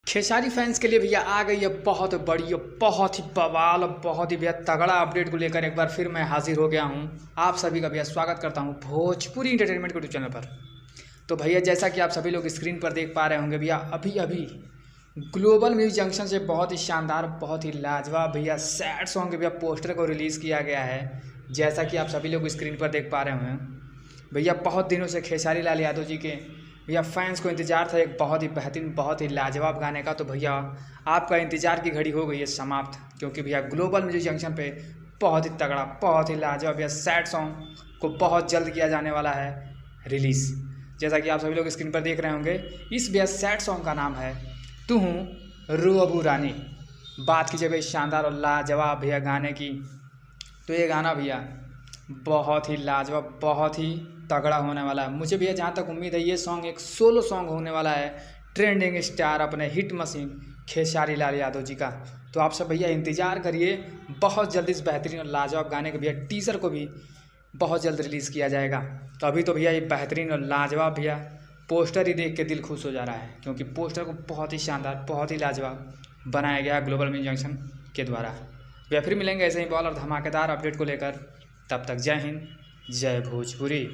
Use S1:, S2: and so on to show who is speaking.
S1: Khesari fans के लिए भैया आ गई है बहुत बड़ी और बहुत ही बवाल और बहुत ही भैया तगड़ा अपडेट को लेकर एक बार फिर मैं हाजिर हो गया हूं। आप सभी का भैया स्वागत करता हूं भोजपुरी एंटरटेनमेंट के यूट्यूब चैनल पर। तो भैया जैसा कि आप सभी लोग स्क्रीन पर देख पा रहे होंगे भैया अभी अभी ग्लोबल म्यूजिक जंक्शन से बहुत ही शानदार बहुत ही लाजवाब भैया सैड सॉन्ग के भैया पोस्टर को रिलीज़ किया गया है। जैसा कि आप सभी लोग स्क्रीन पर देख पा रहे होंगे भैया बहुत दिनों से खेसारी लाल यादव जी के भैया फैंस को इंतज़ार था एक बहुत ही बेहतरीन बहुत ही लाजवाब गाने का। तो भैया आपका इंतज़ार की घड़ी हो गई है समाप्त, क्योंकि भैया ग्लोबल म्यूजिक जंक्शन पे बहुत ही तगड़ा बहुत ही लाजवाब भैया सैड सॉन्ग को बहुत जल्द किया जाने वाला है रिलीज़। जैसा कि आप सभी लोग स्क्रीन पर देख रहे होंगे इस भैया सैड सॉन्ग का नाम है तू रूबू रानी। बात कीजिए भैया शानदार और लाजवाब भैया गाने की, तो ये गाना भैया बहुत ही लाजवाब बहुत ही तगड़ा होने वाला है। मुझे भैया जहाँ तक उम्मीद है ये सॉन्ग एक सोलो सॉन्ग होने वाला है ट्रेंडिंग स्टार अपने हिट मशीन खेसारी लाल यादव जी का। तो आप सब भैया इंतज़ार करिए, बहुत जल्द इस बेहतरीन और लाजवाब गाने के भैया टीज़र को भी बहुत जल्द रिलीज़ किया जाएगा। तो अभी तो भैया ये बेहतरीन और लाजवाब भैया पोस्टर ही देख के दिल खुश हो जा रहा है, क्योंकि पोस्टर को बहुत ही शानदार बहुत ही लाजवाब बनाया गया ग्लोबल म्यूजिक जंक्शन के द्वारा। भैया फिर मिलेंगे ऐसे ही बॉल और धमाकेदार अपडेट को लेकर, तब तक जय हिंद जय भोजपुरी।